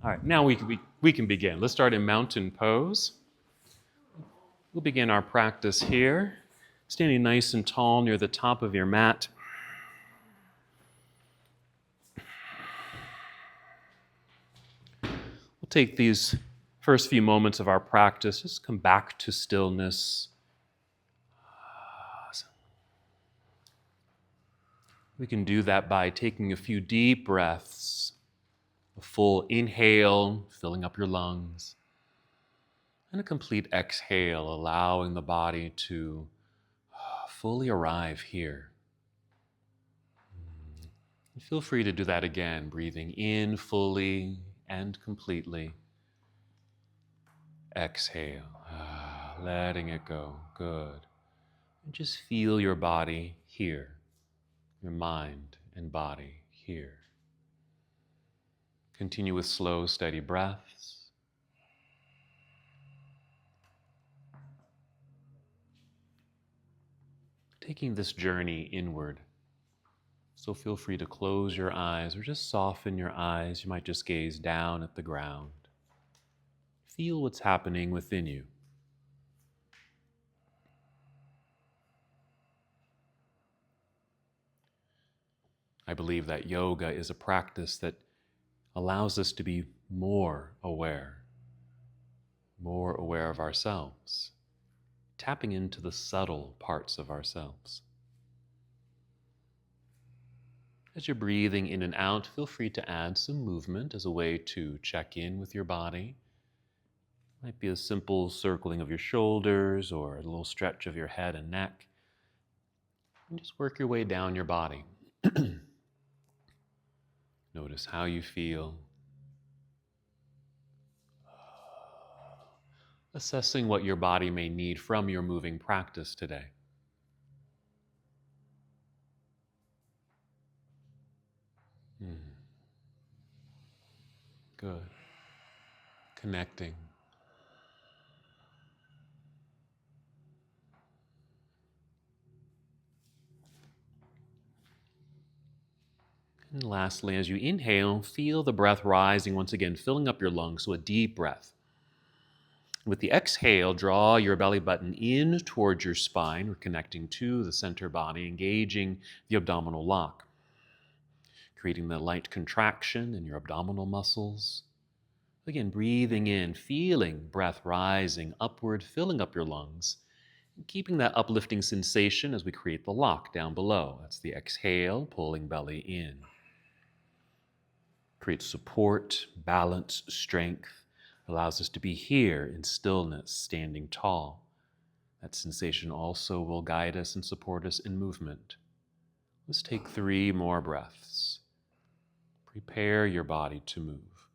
All right, now we can begin. Let's start in mountain pose. We'll begin our practice here, standing nice and tall near the top of your mat. We'll take these first few moments of our practice, just come back to stillness. We can do that by taking a few deep breaths, a full inhale, filling up your lungs, and a complete exhale, allowing the body to fully arrive here. And feel free to do that again, breathing in fully and completely. Exhale, letting it go. Good. And just feel your body here, your mind and body here. Continue with slow, steady breaths. Taking this journey inward. So feel free to close your eyes or just soften your eyes. You might just gaze down at the ground. Feel what's happening within you. I believe that yoga is a practice that allows us to be more aware of ourselves, tapping into the subtle parts of ourselves. As you're breathing in and out, feel free to add some movement as a way to check in with your body. It might be a simple circling of your shoulders or a little stretch of your head and neck. And just work your way down your body. Notice how you feel. Assessing what your body may need from your moving practice today. Good. Connecting. And lastly, as you inhale, feel the breath rising once again, filling up your lungs, so a deep breath. With the exhale, draw your belly button in towards your spine. We're connecting to the center body, engaging the abdominal lock, creating the light contraction in your abdominal muscles. Again, breathing in, feeling breath rising upward, filling up your lungs, and keeping that uplifting sensation as we create the lock down below. That's the exhale, pulling belly in. Creates support, balance, strength, allows us to be here in stillness, standing tall. That sensation also will guide us and support us in movement. Let's take 3 more breaths. Prepare your body to move.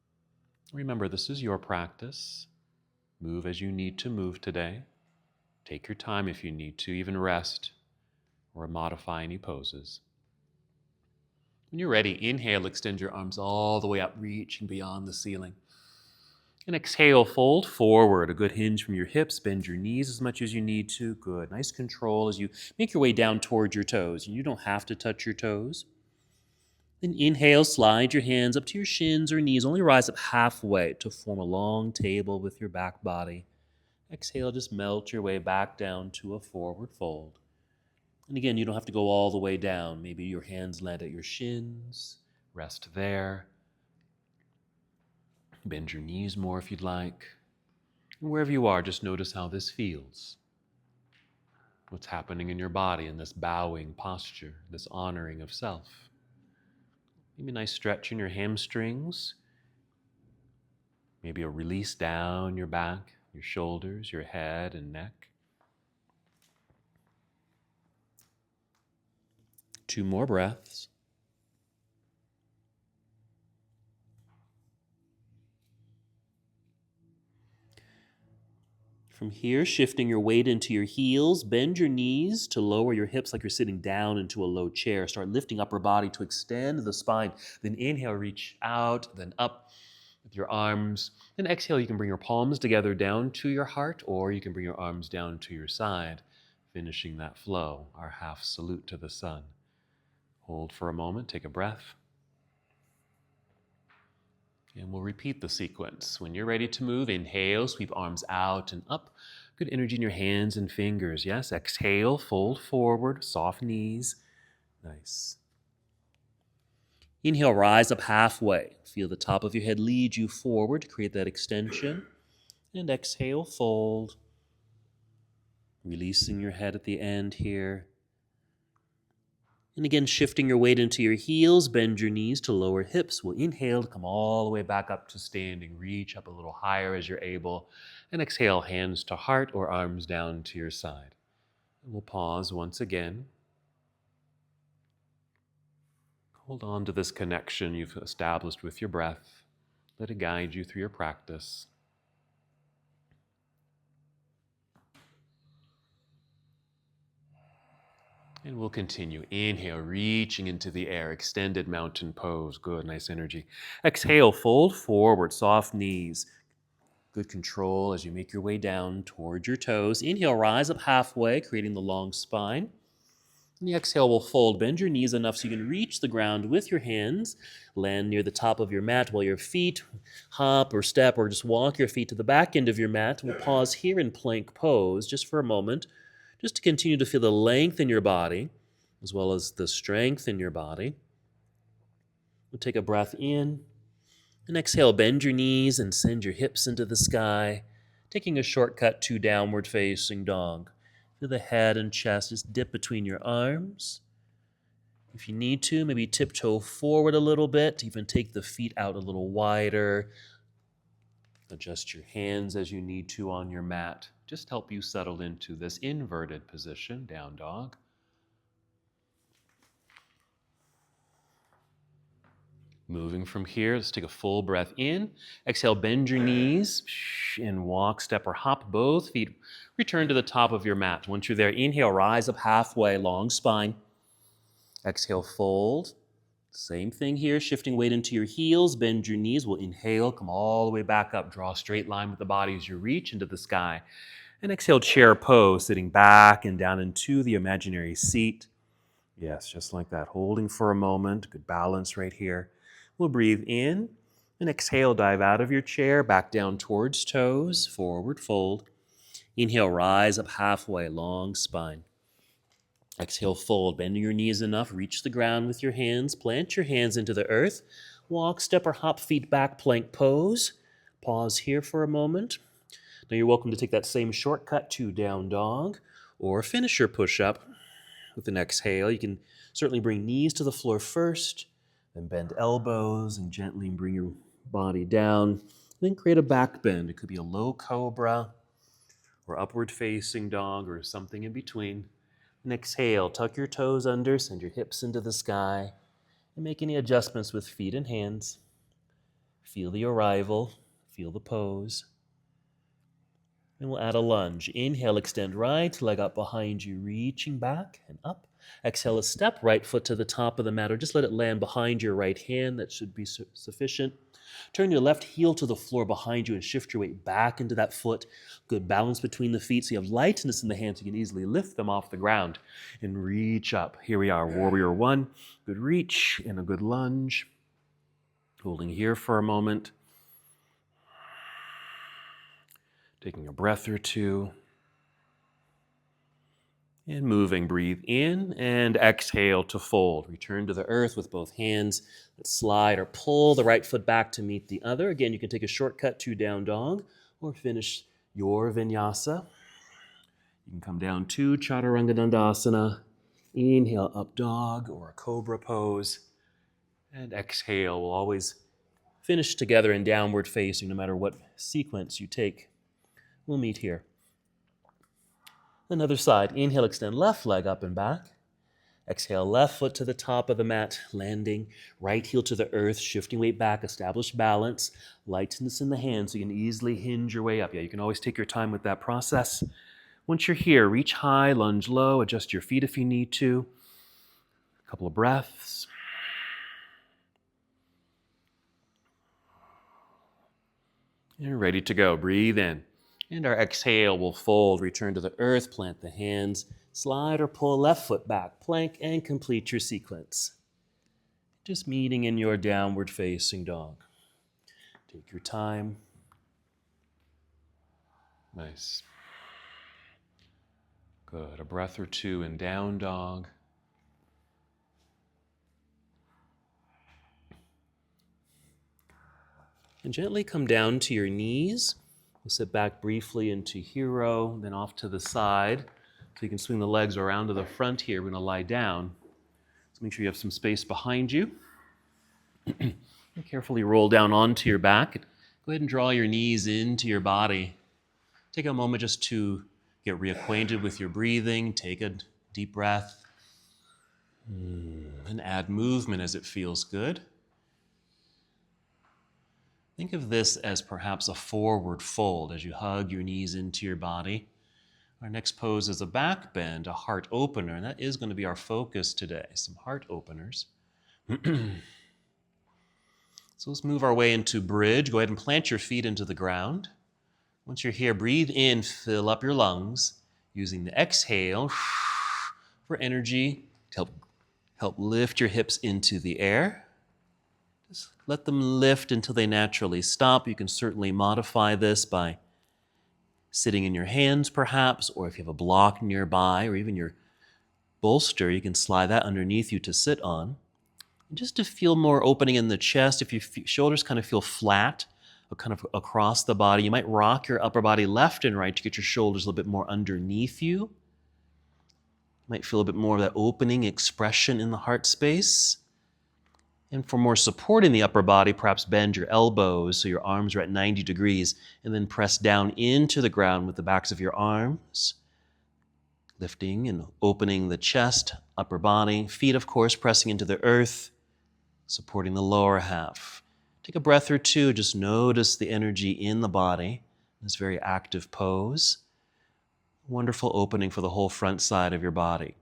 Remember, this is your practice. Move as you need to move today. Take your time if you need to, even rest or modify any poses. When you're ready, inhale, extend your arms all the way up, reaching beyond the ceiling. And exhale, fold forward, a good hinge from your hips, bend your knees as much as you need to. Good, nice control as you make your way down towards your toes. You don't have to touch your toes. Then inhale, slide your hands up to your shins or knees, only rise up halfway to form a long table with your back body. Exhale, just melt your way back down to a forward fold. And again, you don't have to go all the way down. Maybe your hands land at your shins, rest there. Bend your knees more if you'd like. And wherever you are, just notice how this feels. What's happening in your body in this bowing posture, this honoring of self. Maybe a nice stretch in your hamstrings. Maybe a release down your back, your shoulders, your head and neck. 2 more breaths. From here, shifting your weight into your heels, bend your knees to lower your hips like you're sitting down into a low chair. Start lifting upper body to extend the spine. Then inhale, reach out, then up with your arms. Then exhale, you can bring your palms together down to your heart, or you can bring your arms down to your side, finishing that flow, our half salute to the sun. Hold for a moment, take a breath. And we'll repeat the sequence. When you're ready to move, inhale, sweep arms out and up. Good energy in your hands and fingers. Yes, exhale, fold forward, soft knees. Nice. Inhale, rise up halfway. Feel the top of your head lead you forward. Create that extension. And exhale, fold. Releasing your head at the end here. And again, shifting your weight into your heels, bend your knees to lower hips. We'll inhale to come all the way back up to standing. Reach up a little higher as you're able. And exhale, hands to heart or arms down to your side. And we'll pause once again. Hold on to this connection you've established with your breath. Let it guide you through your practice. And we'll continue. Inhale, reaching into the air, extended mountain pose. Good, nice energy. Exhale, fold forward, soft knees. Good control as you make your way down towards your toes. Inhale, rise up halfway, creating the long spine. And the exhale will fold. Bend your knees enough so you can reach the ground with your hands. Land near the top of your mat while your feet hop or step or just walk your feet to the back end of your mat. We'll pause here in plank pose just for a moment, just to continue to feel the length in your body as well as the strength in your body. We'll take a breath in and exhale. Bend your knees and send your hips into the sky, taking a shortcut to downward facing dog. Feel the head and chest just dip between your arms. If you need to, maybe tiptoe forward a little bit, even take the feet out a little wider. Adjust your hands as you need to on your mat. Just help you settle into this inverted position, down dog. Moving from here, let's take a full breath in. Exhale, bend your knees and walk, step, or hop both feet. Return to the top of your mat. Once you're there, inhale, rise up halfway, long spine. Exhale, fold. Same thing here, shifting weight into your heels, bend your knees. We'll inhale, come all the way back up. Draw a straight line with the body as you reach into the sky. And exhale, chair pose, sitting back and down into the imaginary seat. Yes, just like that, holding for a moment. Good balance right here. We'll breathe in and exhale, dive out of your chair, back down towards toes, forward fold. Inhale, rise up halfway, long spine. Exhale, fold, bending your knees enough, reach the ground with your hands, plant your hands into the earth, walk, step, or hop feet back, plank pose. Pause here for a moment. Now you're welcome to take that same shortcut to down dog or finish your push-up with an exhale. You can certainly bring knees to the floor first, then bend elbows and gently bring your body down. Then create a back bend. It could be a low cobra or upward facing dog or something in between. And exhale, tuck your toes under, send your hips into the sky, and make any adjustments with feet and hands. Feel the arrival, feel the pose. And we'll add a lunge. Inhale, extend right leg up behind you, reaching back and up. Exhale, a step, right foot to the top of the mat, or just let it land behind your right hand. That should be sufficient. Turn your left heel to the floor behind you and shift your weight back into that foot. Good balance between the feet so you have lightness in the hands. You can easily lift them off the ground and reach up. Here we are, warrior one. Good reach and a good lunge. Holding here for a moment. Taking a breath or two. And moving, breathe in and exhale to fold. Return to the earth with both hands. Let's slide or pull the right foot back to meet the other. Again, you can take a shortcut to down dog or finish your vinyasa. You can come down to chaturanga dandasana. Inhale, up dog or a cobra pose. And exhale. We'll always finish together in downward facing no matter what sequence you take. We'll meet here. Another side. Inhale, extend left leg up and back. Exhale, left foot to the top of the mat, landing. Right heel to the earth, shifting weight back, establish balance. Lightness in the hands so you can easily hinge your way up. Yeah, you can always take your time with that process. Once you're here, reach high, lunge low, adjust your feet if you need to. A couple of breaths. You're ready to go. Breathe in. And our exhale will fold, return to the earth, plant the hands, slide or pull left foot back, plank, and complete your sequence. Just meeting in your downward facing dog. Take your time. Nice. Good. A breath or two in down dog. And gently come down to your knees. We'll sit back briefly into hero, then off to the side. So you can swing the legs around to the front here. We're going to lie down. So make sure you have some space behind you. Carefully roll down onto your back. Go ahead and draw your knees into your body. Take a moment just to get reacquainted with your breathing. Take a deep breath. And add movement as it feels good. Think of this as perhaps a forward fold as you hug your knees into your body. Our next pose is a back bend, a heart opener, and that is going to be our focus today, some heart openers. So let's move our way into bridge. Go ahead and plant your feet into the ground. Once you're here, breathe in, fill up your lungs, using the exhale for energy to help lift your hips into the air. Just let them lift until they naturally stop. You can certainly modify this by sitting in your hands, perhaps, or if you have a block nearby, or even your bolster, you can slide that underneath you to sit on. And just to feel more opening in the chest, if your shoulders kind of feel flat, or kind of across the body, you might rock your upper body left and right to get your shoulders a little bit more underneath you. You might feel a bit more of that opening expression in the heart space. And for more support in the upper body, perhaps bend your elbows so your arms are at 90 degrees, and then press down into the ground with the backs of your arms, lifting and opening the chest, upper body, feet, of course, pressing into the earth, supporting the lower half. Take a breath or two, just notice the energy in the body, this very active pose. Wonderful opening for the whole front side of your body.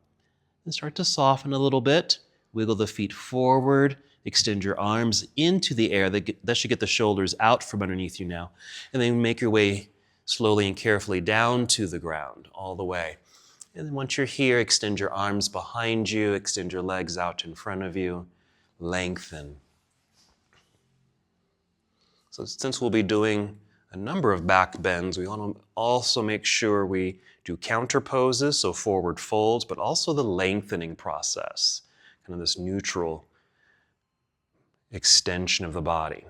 And start to soften a little bit, wiggle the feet forward, extend your arms into the air. That should get the shoulders out from underneath you now. And then make your way slowly and carefully down to the ground, all the way. And then once you're here, extend your arms behind you, extend your legs out in front of you, lengthen. So since we'll be doing a number of back bends, we want to also make sure we do counter poses, so forward folds, but also the lengthening process, kind of this neutral extension of the body.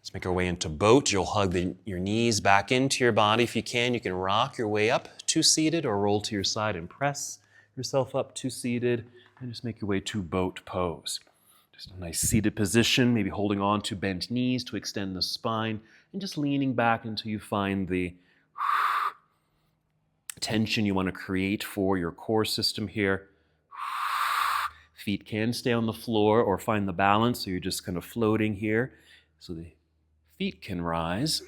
Let's make our way into boat. You'll hug your knees back into your body. If you can rock your way up to seated or roll to your side and press yourself up to seated, and just make your way to boat pose. Just a nice seated position, maybe holding on to bent knees to extend the spine, and just leaning back until you find the tension you want to create for your core system here. Feet can stay on the floor or find the balance, so you're just kind of floating here. So the feet can rise,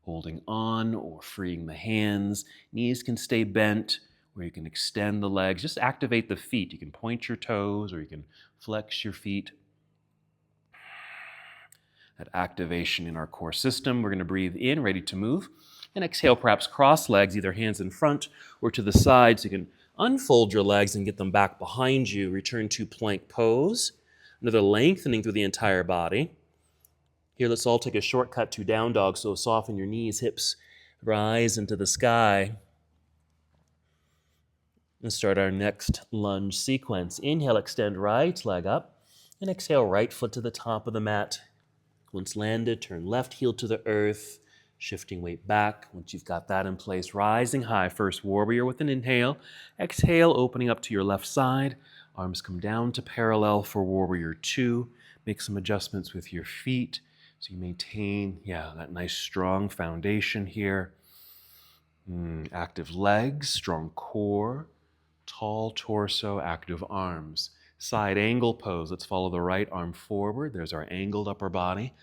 holding on or freeing the hands. Knees can stay bent, where you can extend the legs. Just activate the feet. You can point your toes or you can flex your feet. That activation in our core system. We're going to breathe in, ready to move. And exhale, perhaps cross legs, either hands in front or to the side, so you can unfold your legs and get them back behind you. Return to plank pose. Another lengthening through the entire body. Here, let's all take a shortcut to down dog, so soften your knees, hips rise into the sky. Let's start our next lunge sequence. Inhale, extend right leg up, and exhale, right foot to the top of the mat. Once landed, turn left heel to the earth, shifting weight back. Once you've got that in place, rising high, first warrior with an inhale. Exhale, opening up to your left side. Arms come down to parallel for warrior two. Make some adjustments with your feet so you maintain, that nice strong foundation here. Active legs, strong core, tall torso, active arms. Side angle pose. Let's follow the right arm forward. There's our angled upper body.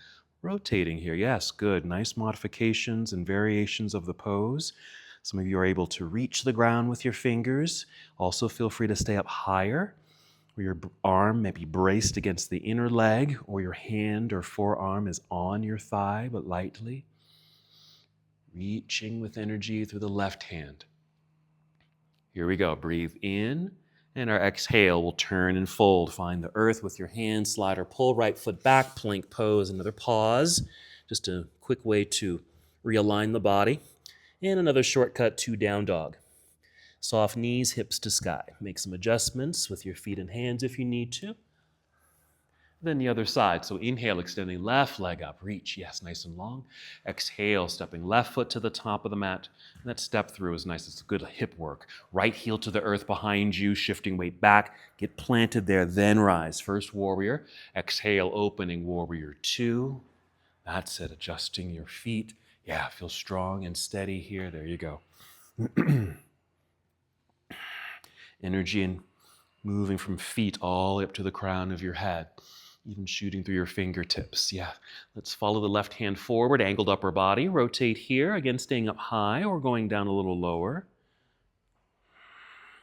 Rotating here. Yes, good. Nice modifications and variations of the pose. Some of you are able to reach the ground with your fingers. Also feel free to stay up higher, where your arm may be braced against the inner leg, or your hand or forearm is on your thigh, but lightly. Reaching with energy through the left hand. Here we go. Breathe in And our exhale will turn and fold. Find the earth with your hands, slide or pull, right foot back, plank pose, another pause. Just a quick way to realign the body. And another shortcut to down dog. Soft knees, hips to sky. Make some adjustments with your feet and hands if you need to. Then the other side. So inhale, extending left leg up. Reach, yes, nice and long. Exhale, stepping left foot to the top of the mat. And that step through is nice. It's good hip work. Right heel to the earth behind you, shifting weight back. Get planted there, then rise. First warrior. Exhale, opening warrior 2. That's it, adjusting your feet. Yeah, feel strong and steady here. There you go. Energy and moving from feet all up to the crown of your head. Even shooting through your fingertips. Yeah. Let's follow the left hand forward, angled upper body. Rotate here. Again, staying up high or going down a little lower.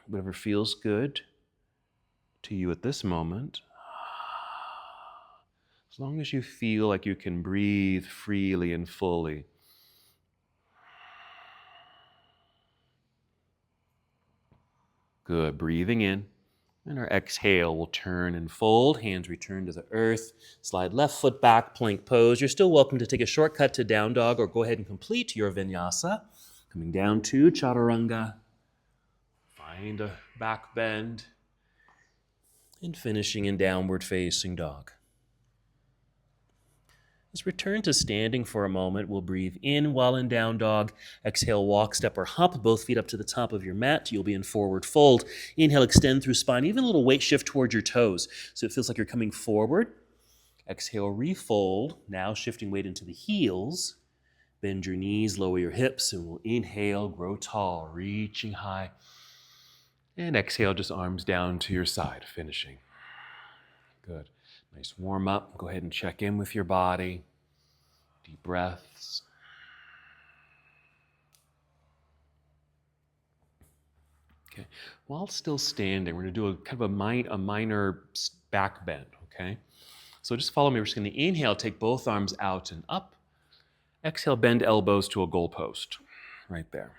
Whatever feels good to you at this moment. As long as you feel like you can breathe freely and fully. Good. Breathing in. And our exhale will turn and fold. Hands return to the earth. Slide left foot back, plank pose. You're still welcome to take a shortcut to down dog or go ahead and complete your vinyasa. Coming down to chaturanga. Find a back bend. And finishing in downward facing dog. Let's return to standing for a moment. We'll breathe in while in down dog. Exhale, walk, step, or hop. Both feet up to the top of your mat. You'll be in forward fold. Inhale, extend through spine. Even a little weight shift towards your toes. So it feels like you're coming forward. Exhale, refold. Now shifting weight into the heels. Bend your knees, lower your hips, and we'll inhale, grow tall, reaching high. And exhale, just arms down to your side, finishing. Good. Nice warm up. Go ahead and check in with your body. Deep breaths. Okay. While still standing, we're going to do a kind of a minor back bend. Okay. So just follow me. We're just going to inhale, take both arms out and up. Exhale, bend elbows to a goalpost. Right there.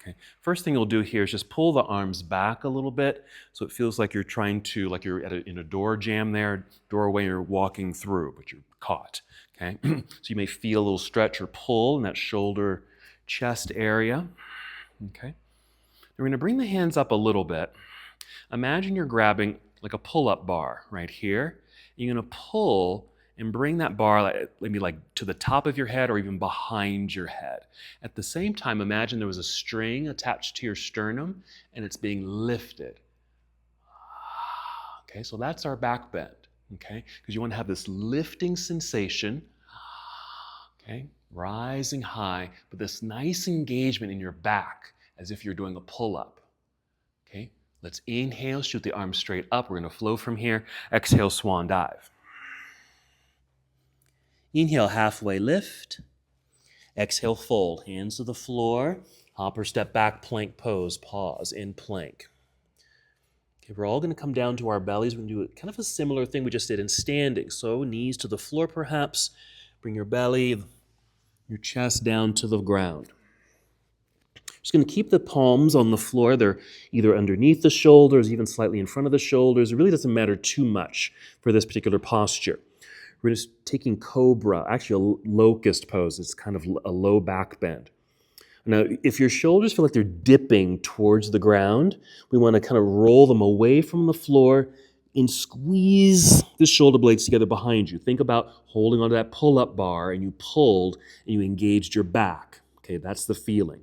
Okay. First thing you'll do here is just pull the arms back a little bit so it feels like you're trying to, like you're in a door jam there, doorway you're walking through, but you're caught. Okay. So you may feel a little stretch or pull in that shoulder chest area. Okay. We're going to bring the hands up a little bit. Imagine you're grabbing like a pull-up bar right here. You're going to pull and bring that bar maybe like to the top of your head or even behind your head. At the same time, imagine there was a string attached to your sternum and it's being lifted. Okay, so that's our back bend, okay? Because you want to have this lifting sensation, okay? Rising high, but this nice engagement in your back as if you're doing a pull-up, okay? Let's inhale, shoot the arms straight up. We're going to flow from here. Exhale, swan dive. Inhale, halfway lift. Exhale, fold. Hands to the floor. Hop or step back, plank pose. Pause in plank. Okay, we're all going to come down to our bellies. We're going to do kind of a similar thing we just did in standing. So knees to the floor perhaps. Bring your belly, your chest down to the ground. Just going to keep the palms on the floor. They're either underneath the shoulders, even slightly in front of the shoulders. It really doesn't matter too much for this particular posture. We're just taking cobra, actually a locust pose. It's kind of a low back bend. Now, if your shoulders feel like they're dipping towards the ground, we want to kind of roll them away from the floor and squeeze the shoulder blades together behind you. Think about holding onto that pull-up bar and you pulled and you engaged your back. Okay, that's the feeling.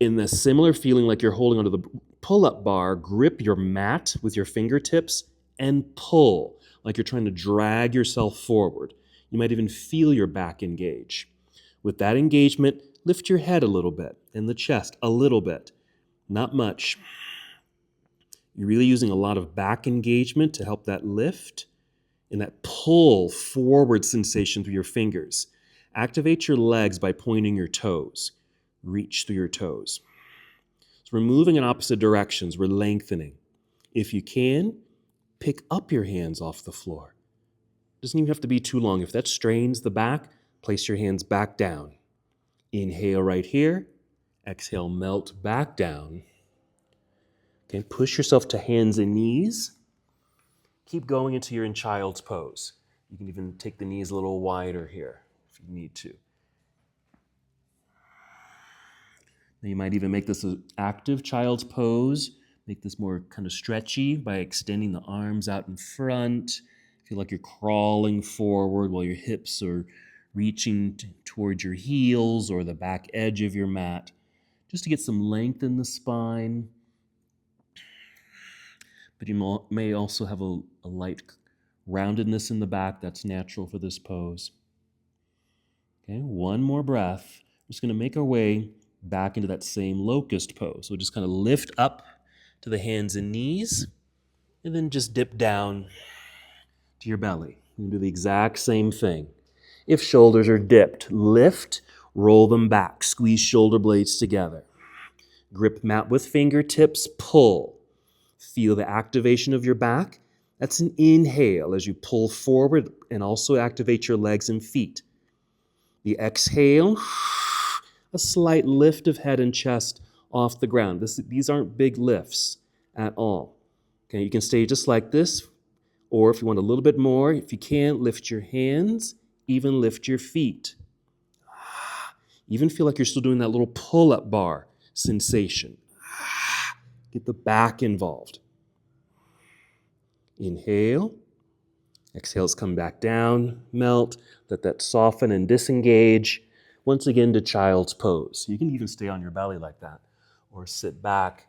In the similar feeling like you're holding onto the pull-up bar, grip your mat with your fingertips and pull, like you're trying to drag yourself forward. You might even feel your back engage. With that engagement, lift your head a little bit and the chest a little bit. Not much. You're really using a lot of back engagement to help that lift and that pull forward sensation through your fingers. Activate your legs by pointing your toes. Reach through your toes. So we're moving in opposite directions. We're lengthening. If you can, pick up your hands off the floor. Doesn't even have to be too long. If that strains the back, place your hands back down. Inhale right here. Exhale, melt back down. Okay, push yourself to hands and knees. Keep going until you're in child's pose. You can even take the knees a little wider here if you need to. Now you might even make this an active child's pose. Make this more kind of stretchy by extending the arms out in front. Feel like you're crawling forward while your hips are reaching towards your heels or the back edge of your mat, just to get some length in the spine. But you may also have a light roundedness in the back that's natural for this pose. Okay, one more breath. We're just going to make our way back into that same locust pose. So just kind of lift up to the hands and knees, and then just dip down to your belly. You do the exact same thing. If shoulders are dipped, lift, roll them back, squeeze shoulder blades together. Grip mat with fingertips, pull. Feel the activation of your back. That's an inhale as you pull forward and also activate your legs and feet. The exhale, a slight lift of head and chest off the ground. These aren't big lifts at all. Okay, you can stay just like this, or if you want a little bit more, if you can, lift your hands, even lift your feet. Even feel like you're still doing that little pull-up bar sensation. Get the back involved. Inhale. Exhales come back down, melt, let that soften and disengage. Once again to child's pose. You can even stay on your belly like that, or sit back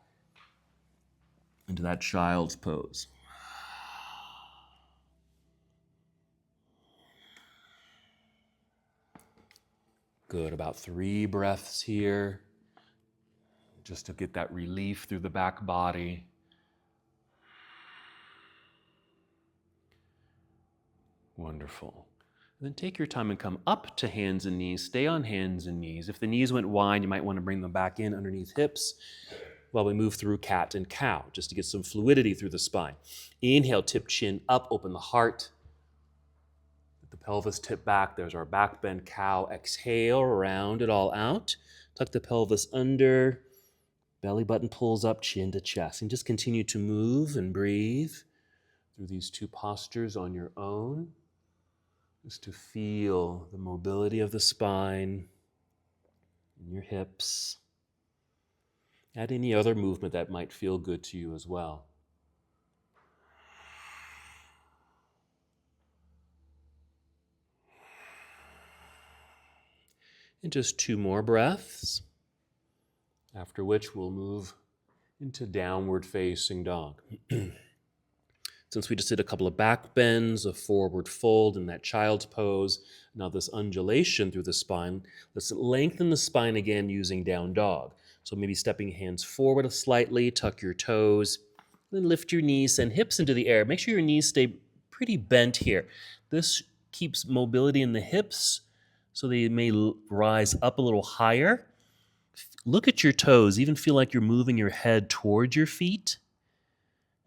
into that child's pose. Good, about 3 breaths here, just to get that relief through the back body. Wonderful. Then take your time and come up to hands and knees. Stay on hands and knees. If the knees went wide, you might want to bring them back in underneath hips while we move through cat and cow, just to get some fluidity through the spine. Inhale, tip chin up, open the heart. Let the pelvis tip back. There's our back bend cow. Exhale, round it all out. Tuck the pelvis under. Belly button pulls up, chin to chest. And just continue to move and breathe through these 2 postures on your own. Just to feel the mobility of the spine and your hips. Add any other movement that might feel good to you as well. And just 2 more breaths, after which we'll move into downward facing dog. Since we just did a couple of back bends, a forward fold in that child's pose, now this undulation through the spine, let's lengthen the spine again using down dog. So maybe stepping hands forward slightly, tuck your toes, then lift your knees, send hips into the air. Make sure your knees stay pretty bent here. This keeps mobility in the hips, so they may rise up a little higher. Look at your toes, even feel like you're moving your head towards your feet.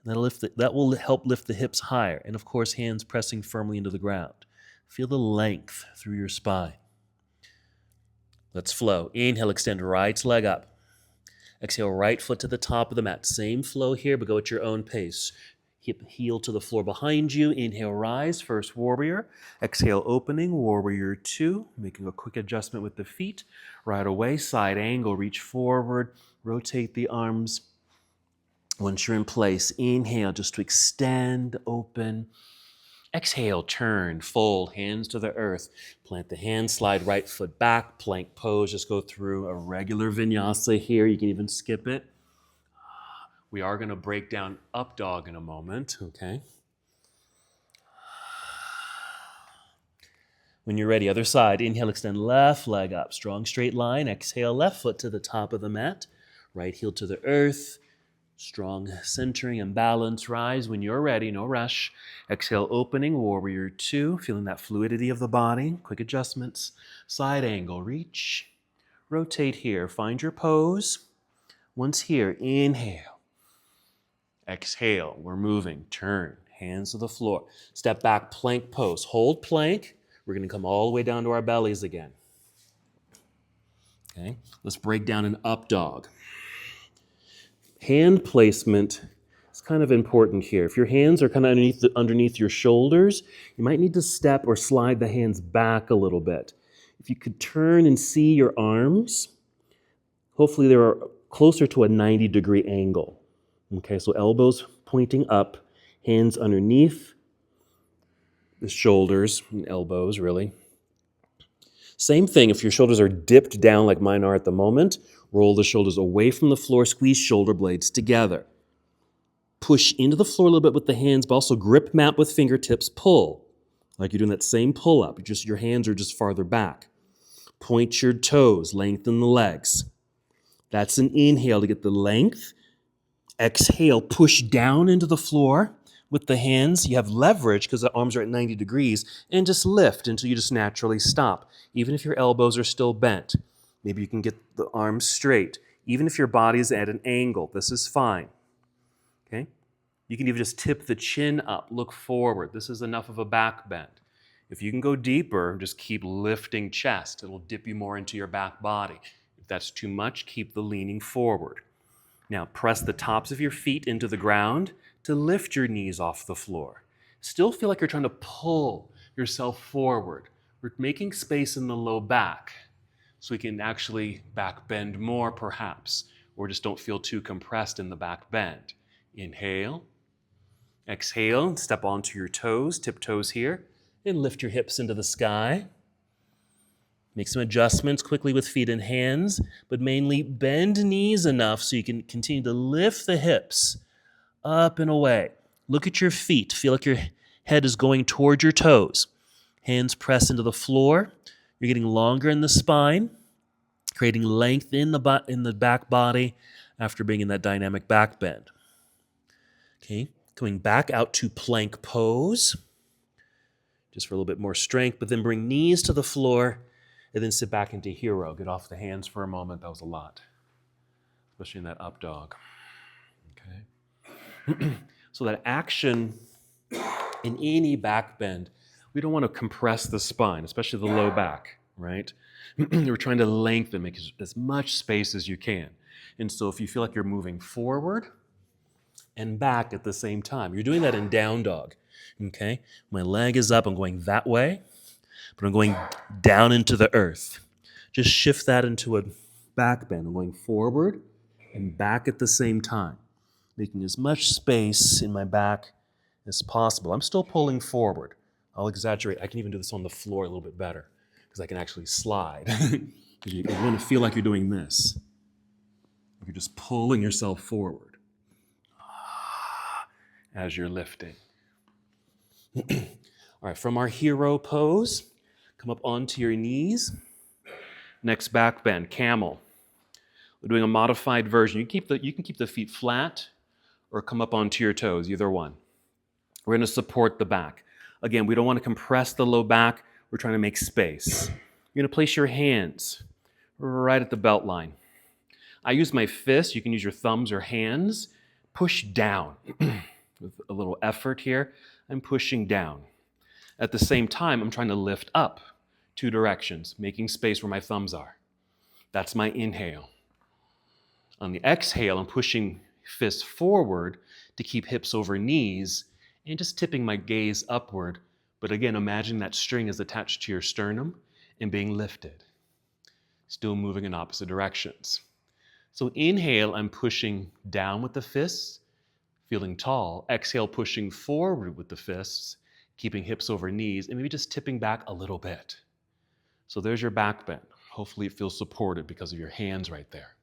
That will help lift the hips higher. And of course, hands pressing firmly into the ground. Feel the length through your spine. Let's flow. Inhale, extend right leg up. Exhale, right foot to the top of the mat. Same flow here, but go at your own pace. Hip heel to the floor behind you. Inhale, rise, first warrior. Exhale, opening, warrior 2. Making a quick adjustment with the feet. Right away, side angle, reach forward. Rotate the arms. Once you're in place, inhale just to extend, open. Exhale, turn, fold, hands to the earth. Plant the hands, slide right foot back, plank pose. Just go through a regular vinyasa here. You can even skip it. We are going to break down up dog in a moment, okay? When you're ready, other side. Inhale, extend left leg up. Strong straight line. Exhale, left foot to the top of the mat. Right heel to the earth. Strong centering and balance. Rise when you're ready, no rush. Exhale, opening, warrior 2. Feeling that fluidity of the body. Quick adjustments. Side angle, reach. Rotate here. Find your pose. Once here, inhale. Exhale, we're moving. Turn, hands to the floor. Step back, plank pose. Hold plank. We're going to come all the way down to our bellies again. Okay, let's break down an up dog. Hand placement is kind of important here. If your hands are kind of underneath your shoulders, you might need to step or slide the hands back a little bit. If you could turn and see your arms, hopefully they're closer to a 90-degree angle. Okay, so elbows pointing up, hands underneath the shoulders and elbows, really. Same thing, if your shoulders are dipped down like mine are at the moment, roll the shoulders away from the floor, squeeze shoulder blades together. Push into the floor a little bit with the hands, but also grip mat with fingertips, pull. Like you're doing that same pull-up, just your hands are just farther back. Point your toes, lengthen the legs. That's an inhale to get the length. Exhale, push down into the floor with the hands. You have leverage because the arms are at 90 degrees, and just lift until you just naturally stop. Even if your elbows are still bent, maybe you can get the arms straight. Even if your body is at an angle, this is fine. Okay? You can even just tip the chin up, look forward. This is enough of a back bend. If you can go deeper, just keep lifting chest. It'll dip you more into your back body. If that's too much, keep the leaning forward. Now press the tops of your feet into the ground to lift your knees off the floor. Still feel like you're trying to pull yourself forward. We're making space in the low back so we can actually back bend more perhaps, or just don't feel too compressed in the back bend. Inhale. Exhale, step onto your toes, tiptoes here, and lift your hips into the sky. Make some adjustments quickly with feet and hands, but mainly bend knees enough so you can continue to lift the hips up and away. Look at your feet. Feel like your head is going toward your toes. Hands press into the floor. You're getting longer in the spine, creating length in the back body after being in that dynamic back bend. Okay, coming back out to plank pose, just for a little bit more strength, but then bring knees to the floor and then sit back into hero. Get off the hands for a moment. That was a lot, especially in that up dog. Okay. So that action in any back bend, we don't want to compress the spine, especially the low back, right? We're trying to lengthen, make as much space as you can. And so if you feel like you're moving forward and back at the same time, you're doing that in down dog, okay? My leg is up, I'm going that way, but I'm going down into the earth. Just shift that into a back bend. I'm going forward and back at the same time, making as much space in my back as possible. I'm still pulling forward. I'll exaggerate. I can even do this on the floor a little bit better because I can actually slide. You want to feel like you're doing this. You're just pulling yourself forward as you're lifting. All right, from our hero pose, come up onto your knees. Next back bend, camel. We're doing a modified version. You can keep the feet flat or come up onto your toes, either one. We're going to support the back. Again, we don't want to compress the low back. We're trying to make space. You're going to place your hands right at the belt line. I use my fists. You can use your thumbs or hands. Push down. With a little effort here, I'm pushing down. At the same time, I'm trying to lift up 2 directions, making space where my thumbs are. That's my inhale. On the exhale, I'm pushing fists forward to keep hips over knees and just tipping my gaze upward. But again, imagine that string is attached to your sternum and being lifted. Still moving in opposite directions. So inhale, I'm pushing down with the fists, feeling tall. Exhale, pushing forward with the fists, keeping hips over knees, and maybe just tipping back a little bit. So there's your back bend. Hopefully it feels supported because of your hands right there.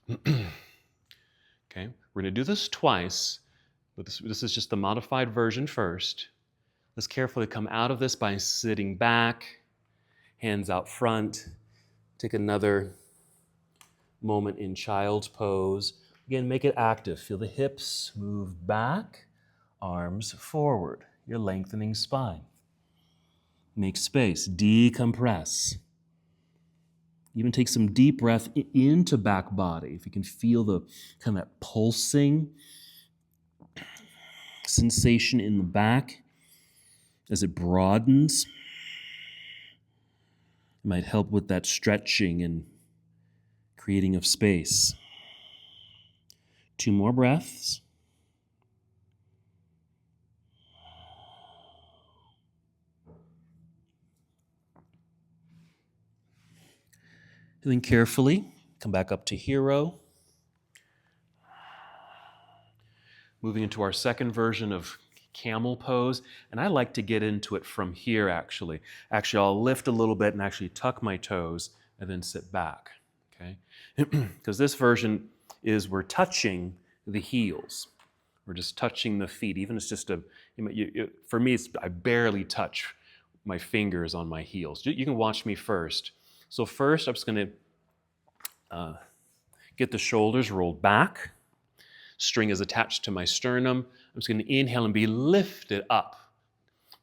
Okay, we're going to do this twice, but this is just the modified version first. Let's carefully come out of this by sitting back, hands out front. Take another moment in child's pose. Again, make it active. Feel the hips move back, arms forward. You're lengthening spine. Make space, decompress. Even take some deep breath into back body. If you can feel the kind of that pulsing sensation in the back as it broadens. It might help with that stretching and creating of space. 2 more breaths. And then carefully come back up to hero. Moving into our second version of camel pose. And I like to get into it from here, actually. Actually, I'll lift a little bit and actually tuck my toes and then sit back, okay? Because this version is we're touching the heels. We're just touching the feet. Even it's just for me, I barely touch my fingers on my heels. You can watch me first. So first, I'm just going to get the shoulders rolled back. String is attached to my sternum. I'm just going to inhale and be lifted up.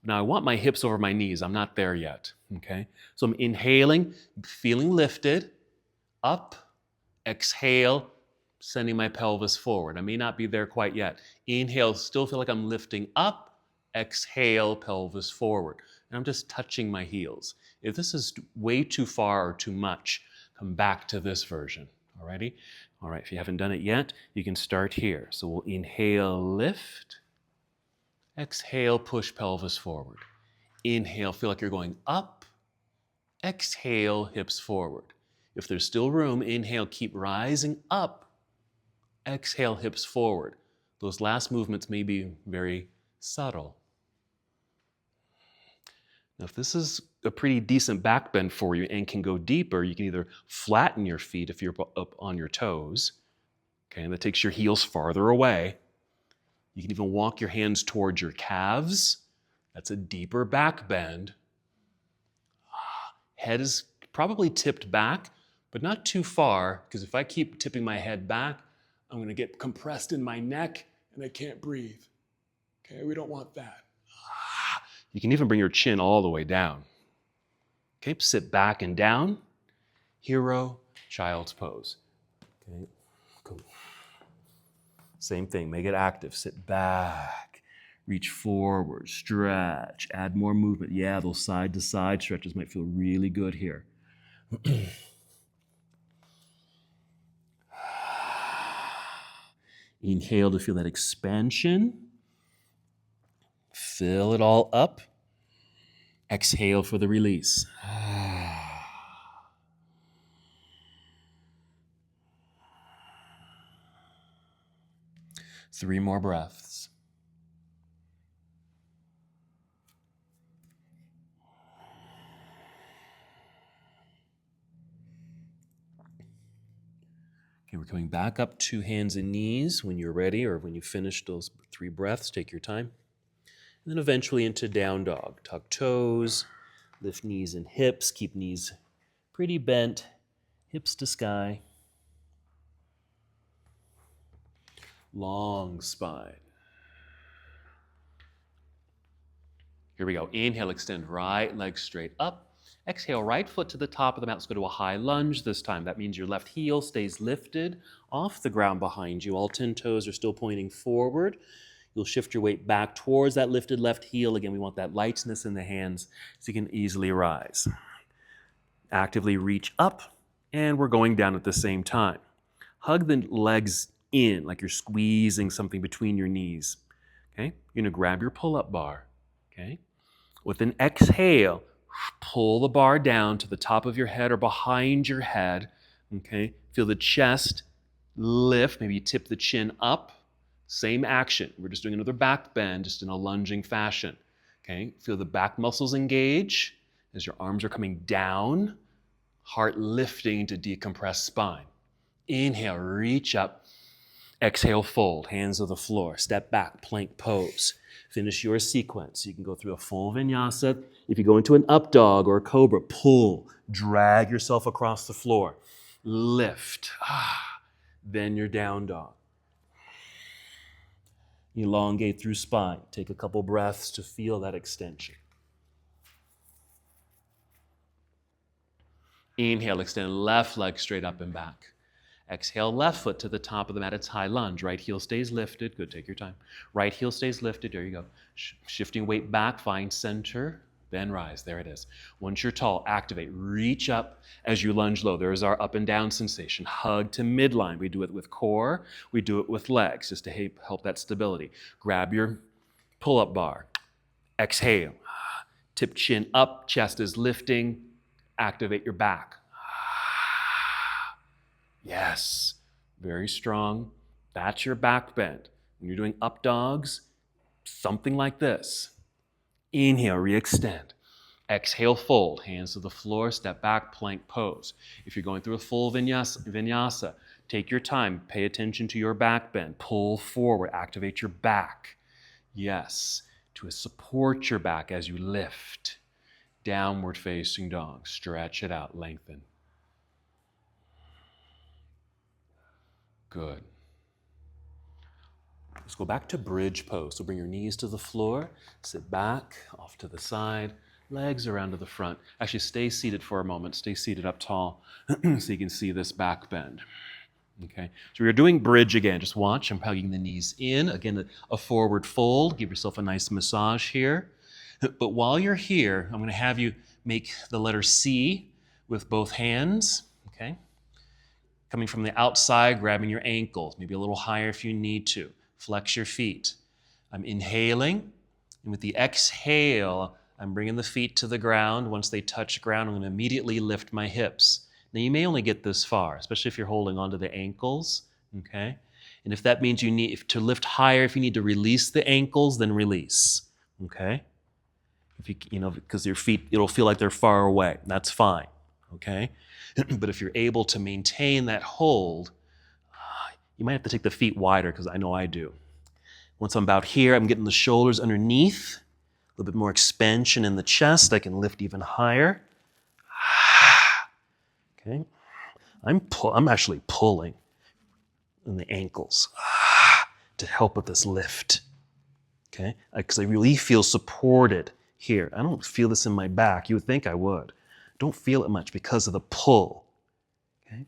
Now I want my hips over my knees. I'm not there yet, okay? So I'm inhaling, feeling lifted, up, exhale, sending my pelvis forward. I may not be there quite yet. Inhale, still feel like I'm lifting up, exhale, pelvis forward. And I'm just touching my heels. If this is way too far or too much, come back to this version, alrighty? All right, if you haven't done it yet, you can start here. So we'll inhale, lift. Exhale, push pelvis forward. Inhale, feel like you're going up. Exhale, hips forward. If there's still room, inhale, keep rising up. Exhale, hips forward. Those last movements may be very subtle. Now, if this is a pretty decent back bend for you and can go deeper, you can either flatten your feet if you're up on your toes, okay, and that takes your heels farther away. You can even walk your hands towards your calves. That's a deeper back bend. Head is probably tipped back, but not too far, because if I keep tipping my head back, I'm going to get compressed in my neck and I can't breathe. Okay, we don't want that. You can even bring your chin all the way down. Okay, sit back and down. Hero, child's pose. Okay, cool. Same thing, make it active. Sit back, reach forward, stretch, add more movement. Yeah, those side to side stretches might feel really good here. Inhale to feel that expansion. Fill it all up. Exhale for the release. 3 more breaths. Okay, we're coming back up to hands and knees when you're ready, or when you finish those 3 breaths, take your time. And then eventually into down dog. Tuck toes, lift knees and hips, keep knees pretty bent, hips to sky. Long spine. Here we go. Inhale, extend right leg straight up. Exhale, right foot to the top of the mat. Let's go to a high lunge this time. That means your left heel stays lifted off the ground behind you. All 10 toes are still pointing forward. You'll shift your weight back towards that lifted left heel. Again, we want that lightness in the hands so you can easily rise. Actively reach up, and we're going down at the same time. Hug the legs in like you're squeezing something between your knees. Okay? You're going to grab your pull-up bar. Okay? With an exhale, pull the bar down to the top of your head or behind your head. Okay? Feel the chest lift. Maybe you tip the chin up. Same action. We're just doing another back bend, just in a lunging fashion. Okay? Feel the back muscles engage as your arms are coming down. Heart lifting to decompress spine. Inhale, reach up. Exhale, fold. Hands to the floor. Step back, plank pose. Finish your sequence. You can go through a full vinyasa. If you go into an up dog or a cobra, pull. Drag yourself across the floor. Lift. Then your down dog. Elongate through spine. Take a couple breaths to feel that extension. Inhale, extend left leg straight up and back. Exhale, left foot to the top of the mat. It's high lunge. Right heel stays lifted. Good, take your time. Right heel stays lifted. There you go. Shifting weight back, find center. then rise. There it is. Once you're tall, activate. Reach up as you lunge low. There is our up and down sensation. Hug to midline. We do it with core. We do it with legs just to help that stability. Grab your pull-up bar. Exhale. Tip chin up. Chest is lifting. Activate your back. Yes. Very strong. That's your back bend. When you're doing up dogs, something like this. Inhale, re-extend. Exhale, fold. Hands to the floor, step back, plank pose. If you're going through a full vinyasa, take your time. Pay attention to your back bend. Pull forward, activate your back. Yes, to support your back as you lift. Downward facing dog. Stretch it out, lengthen. Good. Let's go back to bridge pose. So bring your knees to the floor, sit back, off to the side, legs around to the front. Actually, stay seated for a moment. Stay seated up tall so you can see this back bend. Okay, so we're doing bridge again. Just watch. I'm hugging the knees in. Again, a forward fold. Give yourself a nice massage here. But while you're here, I'm going to have you make the letter C with both hands. Okay, coming from the outside, grabbing your ankles, maybe a little higher if you need to. Flex your feet. I'm inhaling, and with the exhale, I'm bringing the feet to the ground. Once they touch ground, I'm going to immediately lift my hips. Now, you may only get this far, especially if you're holding onto the ankles, okay? And if that means you need to lift higher, if you need to release the ankles, then release, okay? If because your feet, it'll feel like they're far away. That's fine, okay? But if you're able to maintain that hold, you might have to take the feet wider, because I know I do. Once I'm about here, I'm getting the shoulders underneath, a little bit more expansion in the chest. I can lift even higher. Okay, I'm actually pulling in the ankles to help with this lift. Okay, because I really feel supported here. I don't feel this in my back. You would think I would. Don't feel it much because of the pull. Okay,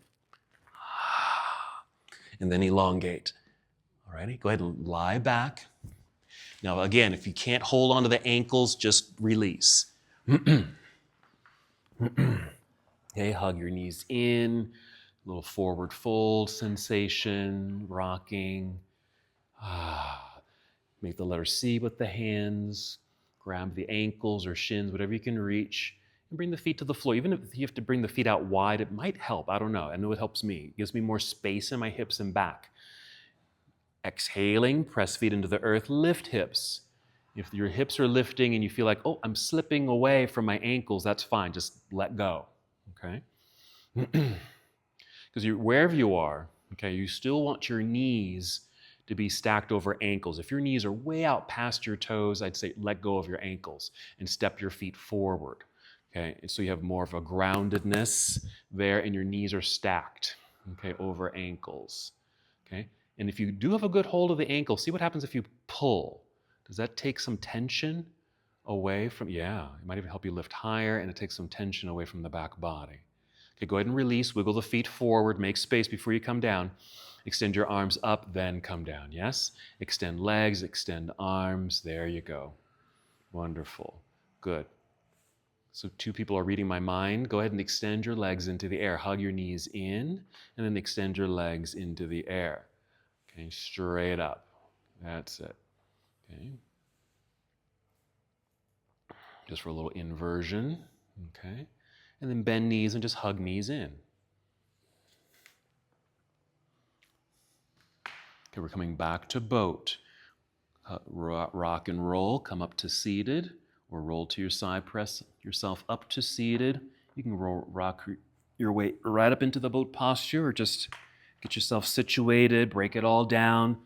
and then elongate. Alrighty, go ahead and lie back. Now again, if you can't hold onto the ankles, just release. Okay, hug your knees in, a little forward fold sensation, rocking. Make the letter C with the hands, grab the ankles or shins, whatever you can reach, and bring the feet to the floor. Even if you have to bring the feet out wide, it might help. I don't know. I know it helps me. It gives me more space in my hips and back. Exhaling, press feet into the earth, lift hips. If your hips are lifting and you feel like, oh, I'm slipping away from my ankles, that's fine. Just let go. Okay? Because wherever you are, okay, you still want your knees to be stacked over ankles. If your knees are way out past your toes, I'd say let go of your ankles and step your feet forward. Okay, and so you have more of a groundedness there, and your knees are stacked, okay, over ankles. Okay, and if you do have a good hold of the ankle, see what happens if you pull. Does that take some tension away from? Yeah, it might even help you lift higher, and it takes some tension away from the back body. Okay, go ahead and release. Wiggle the feet forward. Make space before you come down. Extend your arms up, then come down. Yes? Extend legs, extend arms. There you go. Wonderful. Good. So 2 people are reading my mind. Go ahead and extend your legs into the air. Hug your knees in, and then extend your legs into the air. Okay, straight up. That's it. Okay. Just for a little inversion. Okay. And then bend knees and just hug knees in. Okay, we're coming back to boat. Rock and roll, come up to seated, or roll to your side, press yourself up to seated. You can rock your way right up into the boat posture, or just get yourself situated, break it all down.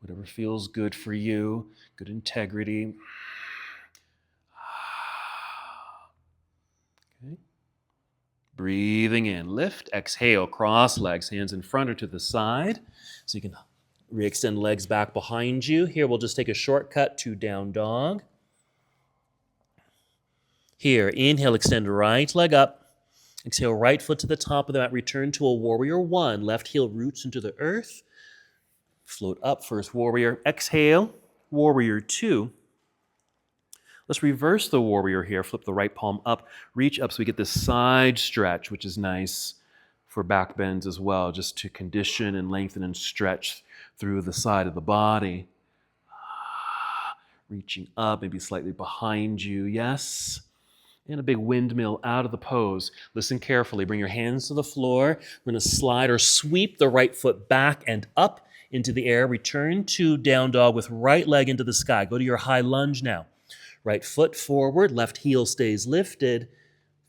Whatever feels good for you, good integrity. Okay. Breathing in, lift, exhale, cross legs, hands in front or to the side. So you can re-extend legs back behind you. Here we'll just take a shortcut to down dog. Here, inhale, extend right leg up. Exhale, right foot to the top of the mat. Return to a warrior 1. Left heel roots into the earth. Float up, first warrior. Exhale, warrior 2. Let's reverse the warrior here. Flip the right palm up, reach up so we get this side stretch, which is nice for back bends as well, just to condition and lengthen and stretch through the side of the body. Reaching up, maybe slightly behind you, yes. And a big windmill out of the pose. Listen carefully. Bring your hands to the floor. We're going to slide or sweep the right foot back and up into the air. Return to down dog with right leg into the sky. Go to your high lunge now. Right foot forward, left heel stays lifted.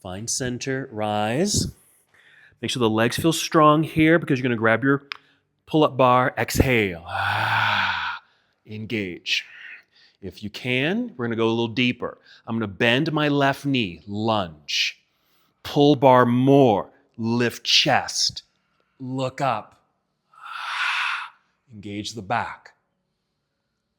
Find center, rise. Make sure the legs feel strong here because you're going to grab your pull-up bar. Exhale. Engage. If you can, we're going to go a little deeper. I'm going to bend my left knee, lunge. Pull bar more, lift chest. Look up. Engage the back.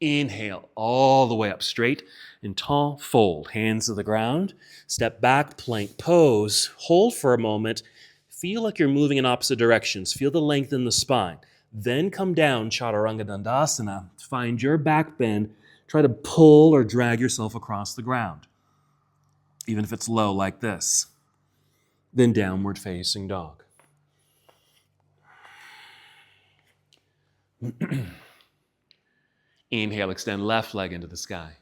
Inhale all the way up straight and tall, fold. Hands to the ground. Step back, plank pose. Hold for a moment. Feel like you're moving in opposite directions. Feel the length in the spine. Then come down, Chaturanga Dandasana. Find your back bend. Try to pull or drag yourself across the ground, even if it's low like this. Then downward facing dog. Inhale, extend left leg into the sky.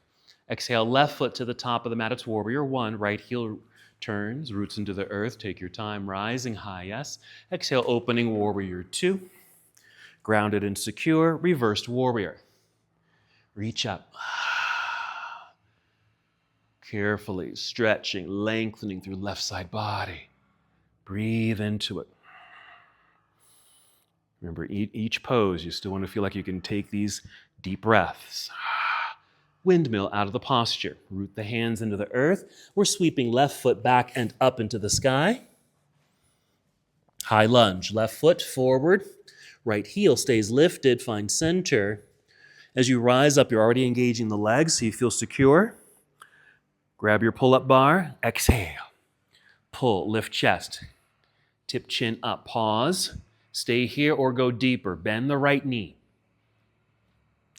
Exhale, left foot to the top of the mat. It's warrior one. Right heel turns, roots into the earth. Take your time, rising high, yes. Exhale, opening warrior two. Grounded and secure, reversed warrior. Reach up. Carefully stretching, lengthening through left side body. Breathe into it. Remember, each pose, you still want to feel like you can take these deep breaths. Windmill out of the posture. Root the hands into the earth. We're sweeping left foot back and up into the sky. High lunge. Left foot forward. Right heel stays lifted. Find center. As you rise up, you're already engaging the legs so you feel secure. Grab your pull-up bar. Exhale. Pull. Lift chest. Tip chin up. Pause. Stay here or go deeper. Bend the right knee.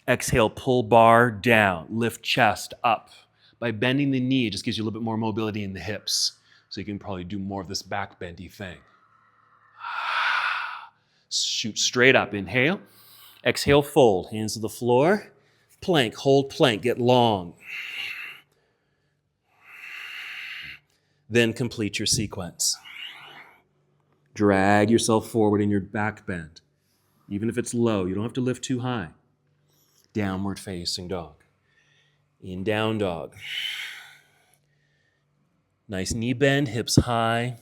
Exhale, pull bar down. Lift chest up. By bending the knee, it just gives you a little bit more mobility in the hips. So you can probably do more of this back bendy thing. Shoot straight up. Inhale. Exhale, fold. Hands to the floor. Plank. Hold plank. Get long. Then complete your sequence. Drag yourself forward in your back bend. Even if it's low, you don't have to lift too high. Downward facing dog. In down dog. Nice knee bend, hips high,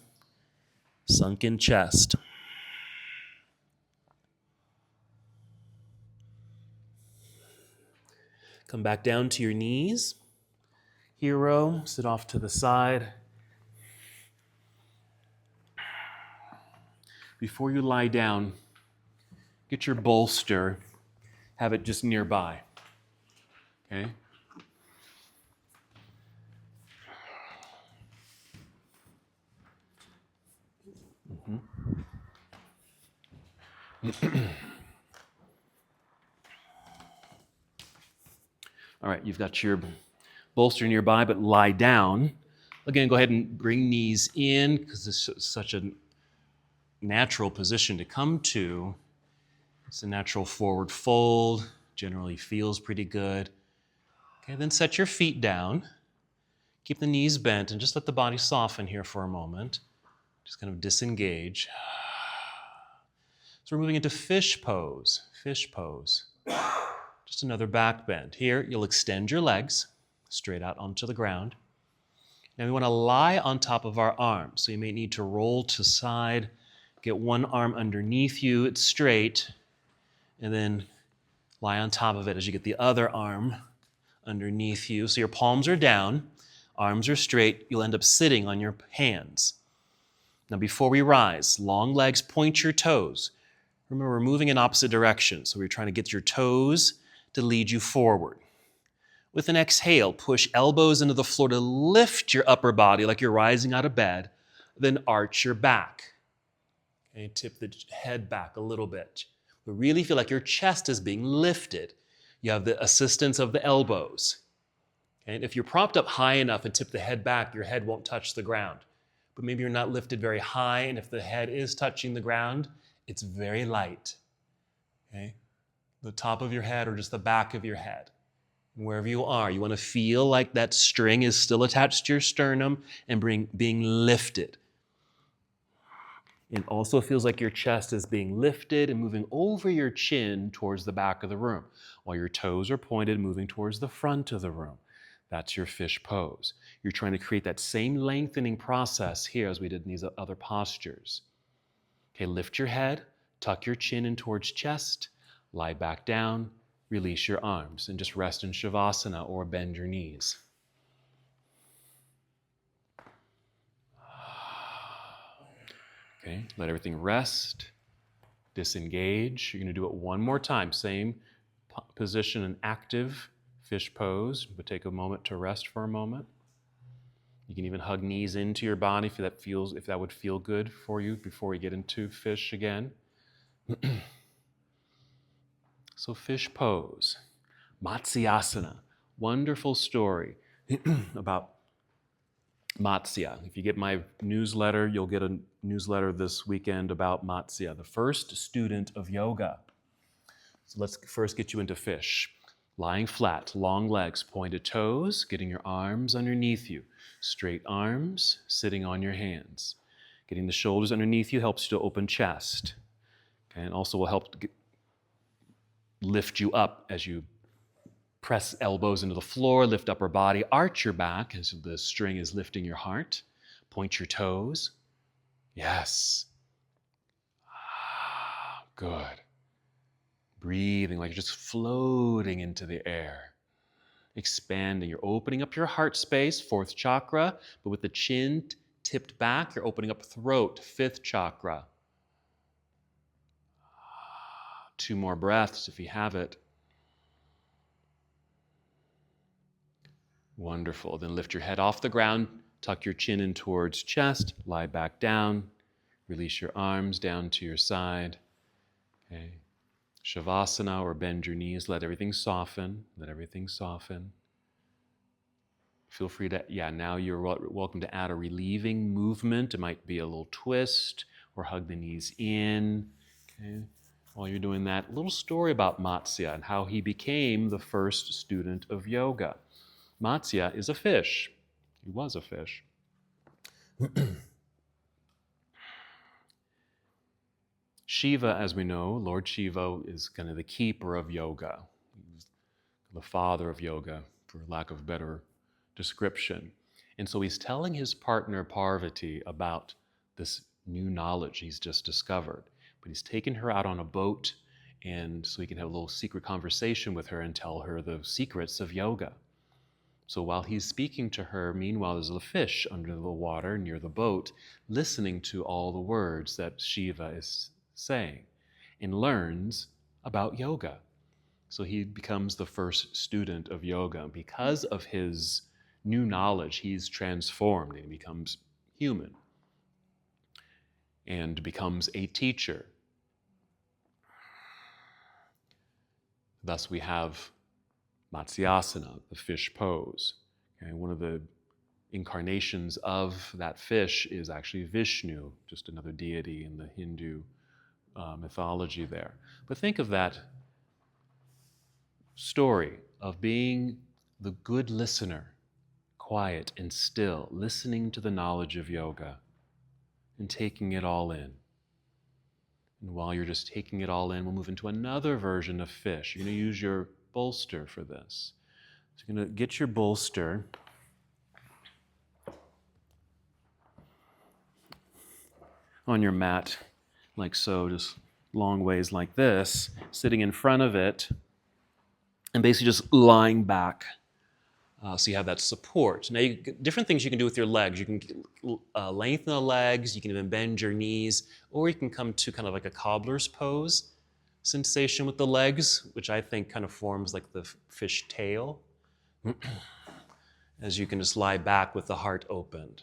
sunken chest. Come back down to your knees. Hero, sit off to the side. Before you lie down, get your bolster, have it just nearby, okay? All right, you've got your bolster nearby, but lie down. Again, go ahead and bring knees in because this is such a natural position to come to. It's a natural forward fold, generally feels pretty good. Okay, then set your feet down. Keep the knees bent and just let the body soften here for a moment. Just kind of disengage. So we're moving into fish pose. Fish pose. Just another back bend. Here, you'll extend your legs straight out onto the ground. Now we want to lie on top of our arms. So you may need to roll to side, get one arm underneath you, it's straight, and then lie on top of it as you get the other arm underneath you. So your palms are down, arms are straight, you'll end up sitting on your hands. Now before we rise, long legs, point your toes. Remember, we're moving in opposite directions, so we're trying to get your toes to lead you forward. With an exhale, push elbows into the floor to lift your upper body like you're rising out of bed, then arch your back. Okay, tip the head back a little bit. But really feel like your chest is being lifted. You have the assistance of the elbows. Okay? And if you're propped up high enough and tip the head back, your head won't touch the ground. But maybe you're not lifted very high, and if the head is touching the ground, it's very light. Okay? The top of your head or just the back of your head. And wherever you are, you want to feel like that string is still attached to your sternum and being lifted. It also feels like your chest is being lifted and moving over your chin towards the back of the room, while your toes are pointed, moving towards the front of the room. That's your fish pose. You're trying to create that same lengthening process here as we did in these other postures. Okay, lift your head, tuck your chin in towards chest, lie back down, release your arms, and just rest in Shavasana or bend your knees. Okay, let everything rest, disengage. You're going to do it one more time. Same position, an active fish pose, but take a moment to rest for a moment. You can even hug knees into your body if that would feel good for you before we get into fish again. So fish pose, Matsyasana, wonderful story about Matsya. If you get my newsletter, you'll get a newsletter this weekend about Matsya, the first student of yoga. So let's first get you into fish. Lying flat, long legs, pointed toes, getting your arms underneath you. Straight arms, sitting on your hands. Getting the shoulders underneath you helps you to open chest. Okay, and also will help lift you up as you press elbows into the floor, lift upper body, arch your back as the string is lifting your heart. Point your toes. Yes. Good. Breathing like you're just floating into the air. Expanding. You're opening up your heart space, fourth chakra, but with the chin tipped back, you're opening up throat, fifth chakra. 2 more breaths if you have it. Wonderful. Then lift your head off the ground, tuck your chin in towards chest, lie back down, release your arms down to your side. Okay. Shavasana or bend your knees, let everything soften, Feel free to, now you're welcome to add a relieving movement. It might be a little twist or hug the knees in. Okay. While you're doing that, a little story about Matsya and how he became the first student of yoga. Matsya is a fish. He was a fish. Shiva, as we know, Lord Shiva is kind of the keeper of yoga. He's the father of yoga, for lack of a better description. And so he's telling his partner Parvati about this new knowledge he's just discovered. But he's taken her out on a boat, and so he can have a little secret conversation with her and tell her the secrets of yoga. So while he's speaking to her, meanwhile, there's a fish under the water near the boat, listening to all the words that Shiva is saying, and learns about yoga. So he becomes the first student of yoga. Because of his new knowledge, he's transformed and he becomes human and becomes a teacher. Thus we have Matsyasana, the fish pose. Okay, one of the incarnations of that fish is actually Vishnu, just another deity in the Hindu mythology there. But think of that story of being the good listener, quiet and still, listening to the knowledge of yoga and taking it all in. And while you're just taking it all in, we'll move into another version of fish. You're going to use your bolster for this. So you're going to get your bolster on your mat, like so, just long ways like this, sitting in front of it, and basically just lying back. So you have that support. Now, different things you can do with your legs. You can lengthen the legs, you can even bend your knees, or you can come to kind of like a cobbler's pose sensation with the legs, which I think kind of forms like the fish tail, as you can just lie back with the heart opened.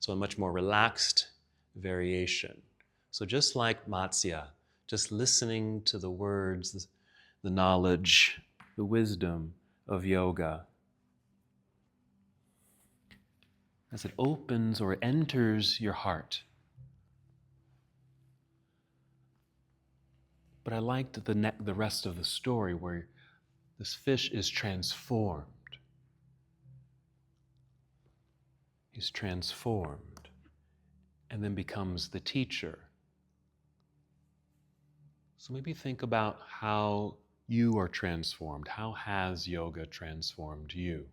So a much more relaxed variation. So just like Matsya, just listening to the words, the knowledge, the wisdom of yoga. as it opens or enters your heart. But I liked the rest of the story where this fish is transformed. He's transformed and then becomes the teacher. So maybe think about how you are transformed. How has yoga transformed you?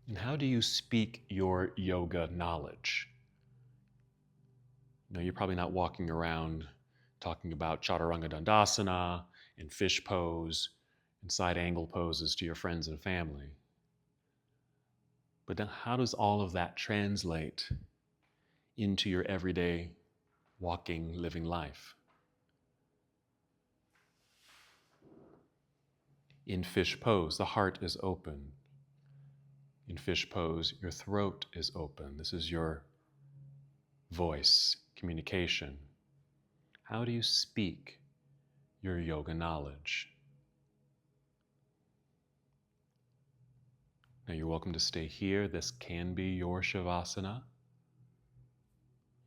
And how do you speak your yoga knowledge? You're probably not walking around talking about chaturanga dandasana and fish pose and side angle poses to your friends and family. But then how does all of that translate into your everyday walking, living life? In fish pose, the heart is open. In fish pose, your throat is open. This is your voice, communication. How do you speak your yoga knowledge? Now you're welcome to stay here. This can be your shavasana.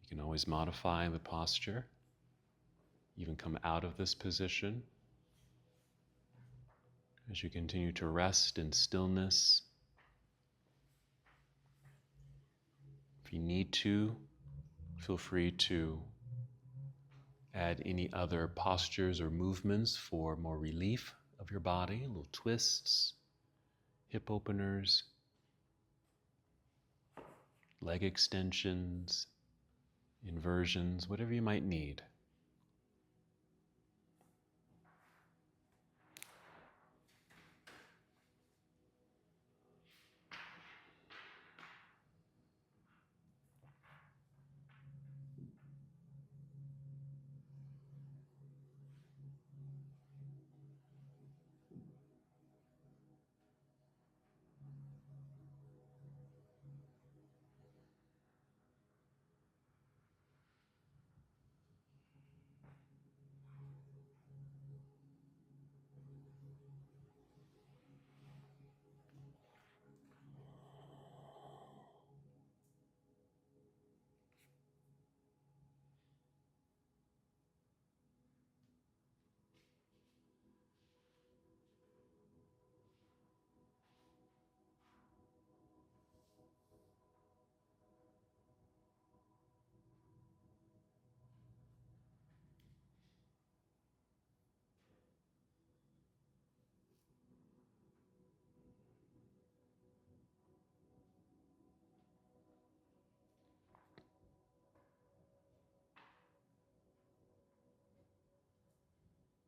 You can always modify the posture, even come out of this position as you continue to rest in stillness. If you need to, feel free to add any other postures or movements for more relief of your body, little twists, hip openers, leg extensions, inversions, whatever you might need.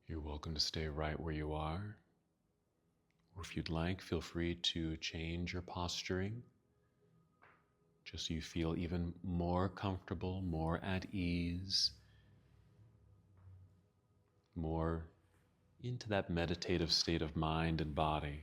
You're welcome to stay right where you are. Or if you'd like, feel free to change your posturing, just so you feel even more comfortable, more at ease, more into that meditative state of mind and body.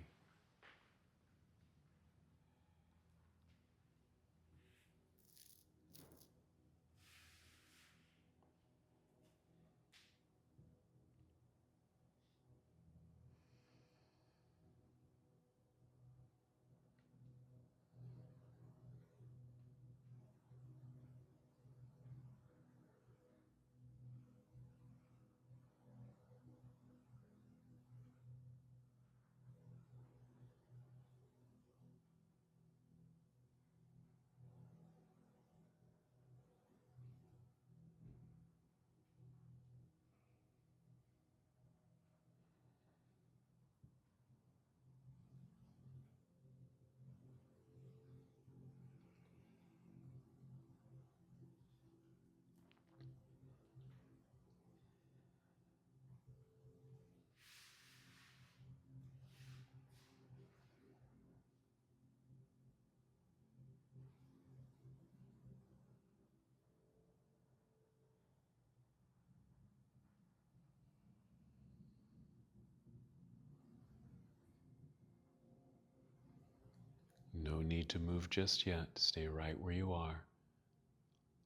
No need to move just yet. Stay right where you are.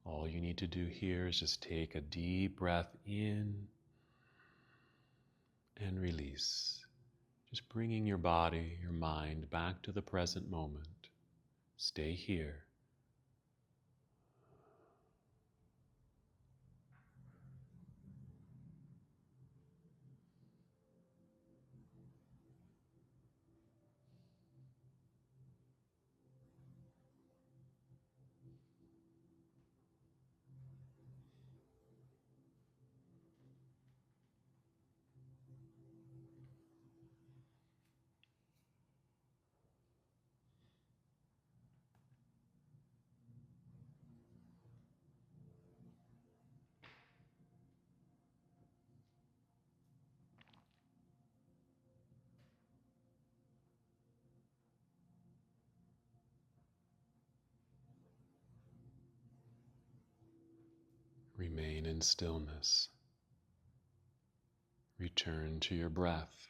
All you need to do here is just take a deep breath in and release. Just bringing your body, your mind back to the present moment. Stay here. Remain in stillness. Return to your breath.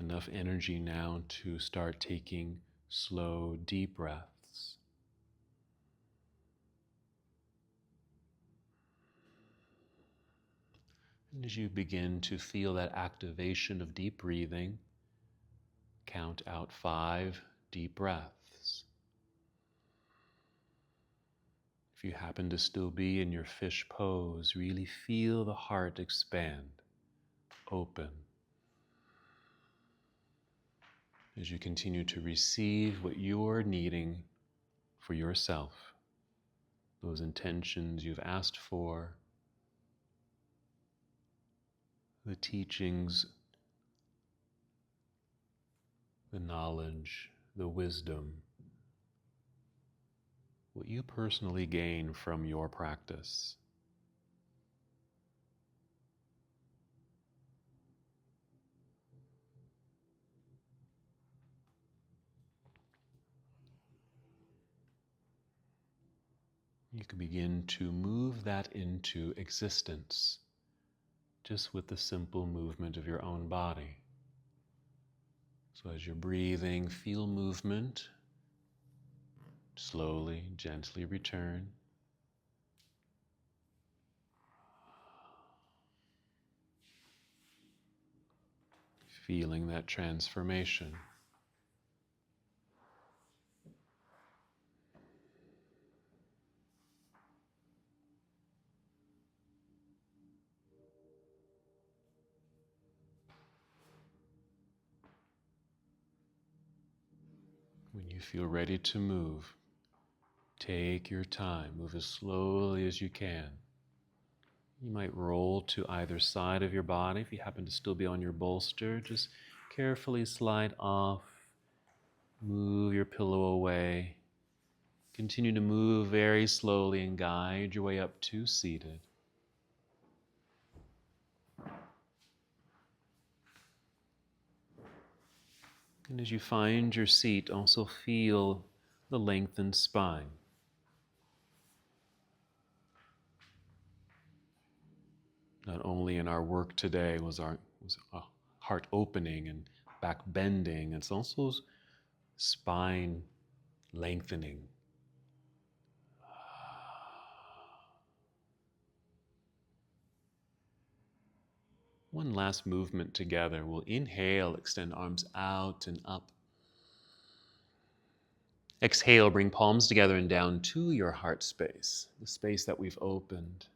Enough energy now to start taking slow, deep breaths. And as you begin to feel that activation of deep breathing, count out 5 deep breaths. If you happen to still be in your fish pose, really feel the heart expand, open. As you continue to receive what you're needing for yourself, those intentions you've asked for, the teachings, the knowledge, the wisdom, what you personally gain from your practice. You can begin to move that into existence just with the simple movement of your own body. So as you're breathing, feel movement. Slowly, gently return. Feeling that transformation. When you feel ready to move, take your time. Move as slowly as you can. You might roll to either side of your body. If you happen to still be on your bolster, just carefully slide off. Move your pillow away. Continue to move very slowly and guide your way up to seated. And as you find your seat, also feel the lengthened spine. Not only in our work today was a heart opening and back bending, it's also spine lengthening. One last movement together. We'll inhale, extend arms out and up. Exhale, bring palms together and down to your heart space, the space that we've opened.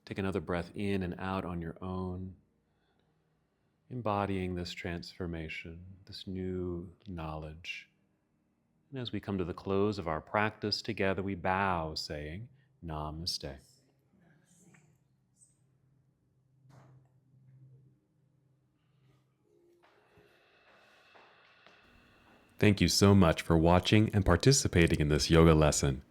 Take another breath in and out on your own, embodying this transformation, this new knowledge. And as we come to the close of our practice together, we bow, saying, Namaste. Thank you so much for watching and participating in this yoga lesson.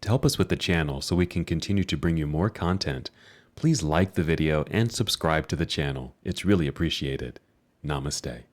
To help us with the channel so we can continue to bring you more content, please like the video and subscribe to the channel. It's really appreciated. Namaste.